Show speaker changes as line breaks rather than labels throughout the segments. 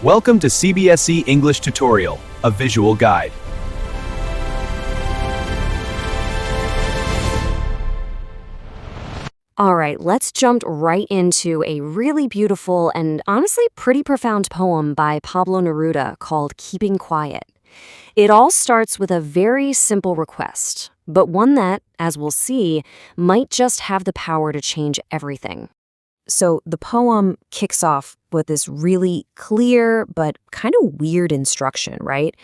Welcome to CBSE English Tutorial, a visual guide.
All right, let's jump right into a really beautiful and honestly pretty profound poem by Pablo Neruda called Keeping Quiet. It all starts with a very simple request, but one that, as we'll see, might just have the power to change everything. So the poem kicks off with this really clear but kind of weird instruction, right?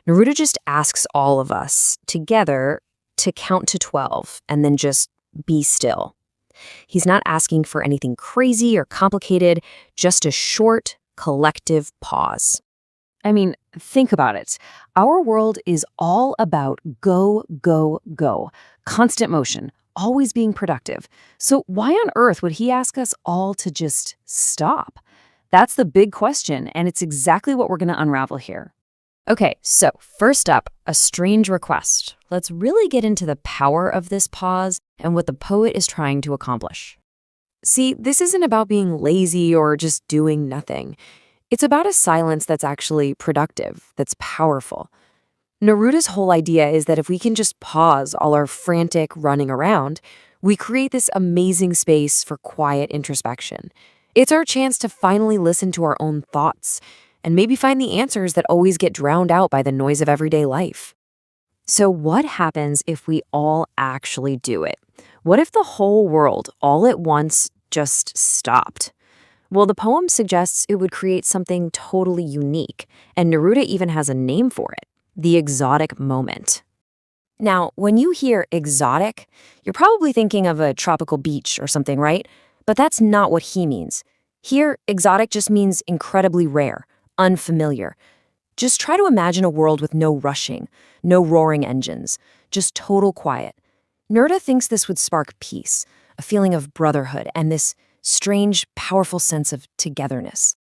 Neruda just asks all of us together to count to 12 and then just be still. He's not asking for anything crazy or complicated, just a short, collective pause. I mean, think about it. Our world is all about go, go, go, constant motion, always being productive. So why on earth would he ask us all to just stop? That's the big question, and it's exactly what we're going to unravel here. Okay, so first up, a strange request. Let's really get into the power of this pause and what the poet is trying to accomplish. See, this isn't about being lazy or just doing nothing. It's about a silence that's actually productive, that's powerful. Neruda's whole idea is that if we can just pause all our frantic running around, we create this amazing space for quiet introspection. It's our chance to finally listen to our own thoughts and maybe find the answers that always get drowned out by the noise of everyday life. So what happens if we all actually do it? What if the whole world, all at once, just stopped? Well, the poem suggests it would create something totally unique, and Neruda even has a name for it: the exotic moment. Now, when you hear exotic, you're probably thinking of a tropical beach or something, right? But that's not what he means. Here, exotic just means incredibly rare, unfamiliar. Just try to imagine a world with no rushing, no roaring engines, just total quiet. Neruda thinks this would spark peace, a feeling of brotherhood, and this strange, powerful sense of togetherness.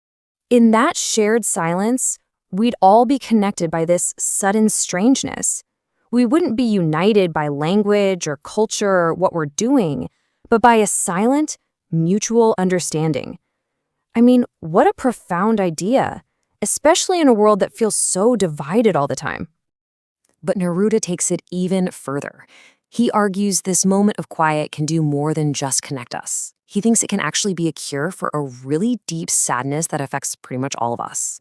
In that shared silence, we'd all be connected by this sudden strangeness. We wouldn't be united by language or culture or what we're doing, but by a silent, mutual understanding. I mean, what a profound idea, especially in a world that feels so divided all the time. But Neruda takes it even further. He argues this moment of quiet can do more than just connect us. He thinks it can actually be a cure for a really deep sadness that affects pretty much all of us.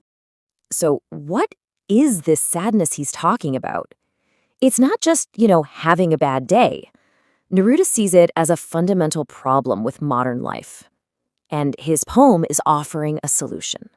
So what is this sadness he's talking about? It's not just, having a bad day. Neruda sees it as a fundamental problem with modern life. And his poem is offering a solution.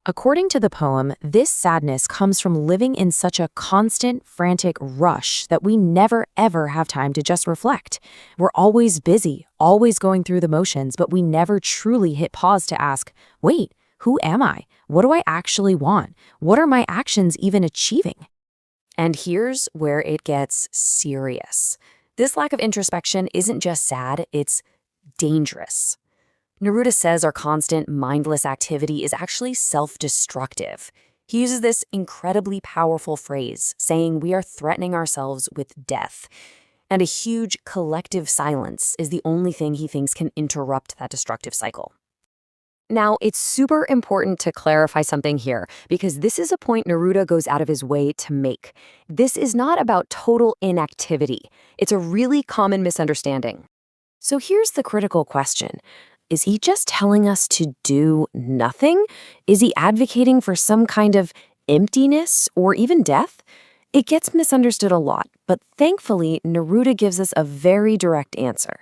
According to the poem, this sadness comes from living in such a constant, frantic rush that we never, ever have time to just reflect. We're always busy, always going through the motions, but we never truly hit pause to ask, wait, who am I? What do I actually want? What are my actions even achieving? And here's where it gets serious. This lack of introspection isn't just sad, it's dangerous. Neruda says our constant, mindless activity is actually self-destructive. He uses this incredibly powerful phrase, saying we are threatening ourselves with death. And a huge collective silence is the only thing he thinks can interrupt that destructive cycle. Now, it's super important to clarify something here, because this is a point Neruda goes out of his way to make. This is not about total inactivity. It's a really common misunderstanding. So here's the critical question. Is he just telling us to do nothing? Is he advocating for some kind of emptiness or even death? It gets misunderstood a lot, but thankfully, Neruda gives us a very direct answer.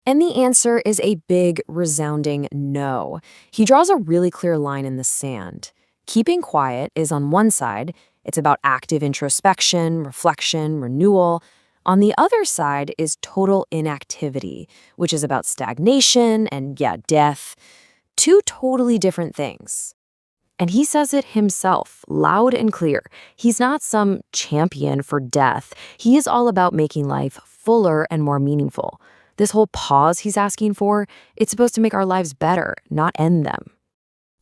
And the answer is a big, resounding no. He draws a really clear line in the sand. Keeping quiet is on one side. It's about active introspection, reflection, renewal. On the other side is total inactivity, which is about stagnation and, death. Two totally different things. And he says it himself, loud and clear. He's not some champion for death. He is all about making life fuller and more meaningful. This whole pause he's asking for, it's supposed to make our lives better, not end them.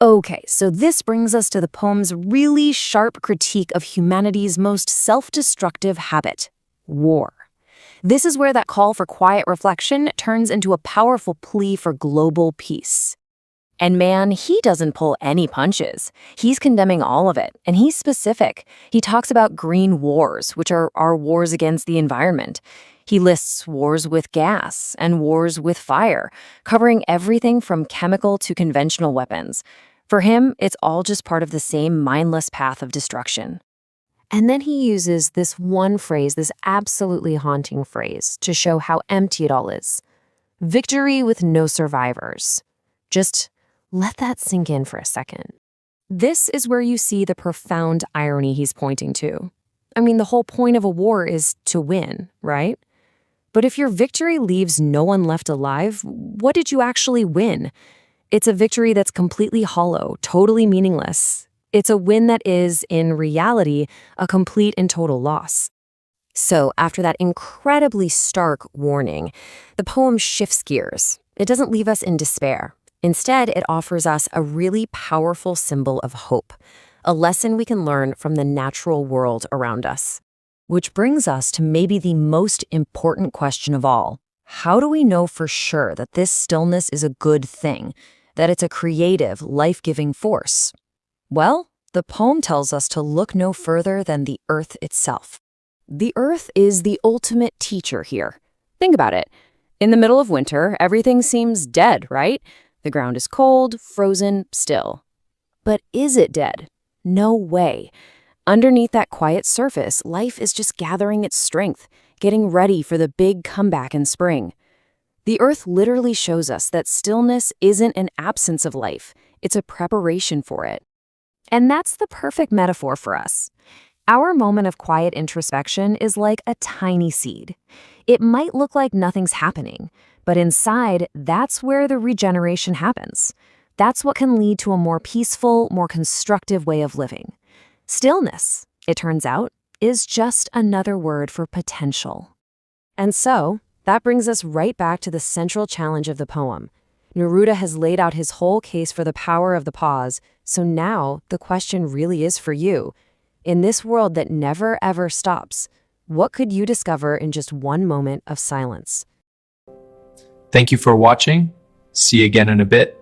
Okay, so this brings us to the poem's really sharp critique of humanity's most self-destructive habit: war. This is where that call for quiet reflection turns into a powerful plea for global peace. And man, he doesn't pull any punches. He's condemning all of it, and he's specific. He talks about green wars, which are our wars against the environment. He lists wars with gas and wars with fire, covering everything from chemical to conventional weapons. For him, it's all just part of the same mindless path of destruction. And then he uses this one phrase, this absolutely haunting phrase, to show how empty it all is. Victory with no survivors. Just let that sink in for a second. This is where you see the profound irony he's pointing to. I mean, the whole point of a war is to win, right? But if your victory leaves no one left alive, what did you actually win? It's a victory that's completely hollow, totally meaningless. It's a win that is, in reality, a complete and total loss. So, after that incredibly stark warning, the poem shifts gears. It doesn't leave us in despair. Instead, it offers us a really powerful symbol of hope, a lesson we can learn from the natural world around us. Which brings us to maybe the most important question of all. How do we know for sure that this stillness is a good thing, that it's a creative, life-giving force? Well, the poem tells us to look no further than the earth itself. The earth is the ultimate teacher here. Think about it. In the middle of winter, everything seems dead, right? The ground is cold, frozen, still. But is it dead? No way. Underneath that quiet surface, life is just gathering its strength, getting ready for the big comeback in spring. The earth literally shows us that stillness isn't an absence of life, it's a preparation for it. And that's the perfect metaphor for us. Our moment of quiet introspection is like a tiny seed. It might look like nothing's happening, but inside, that's where the regeneration happens. That's what can lead to a more peaceful, more constructive way of living. Stillness, it turns out, is just another word for potential. And so, that brings us right back to the central challenge of the poem. Neruda has laid out his whole case for the power of the pause, so now the question really is for you. In this world that never ever stops, what could you discover in just one moment of silence?
Thank you for watching. See you again in a bit.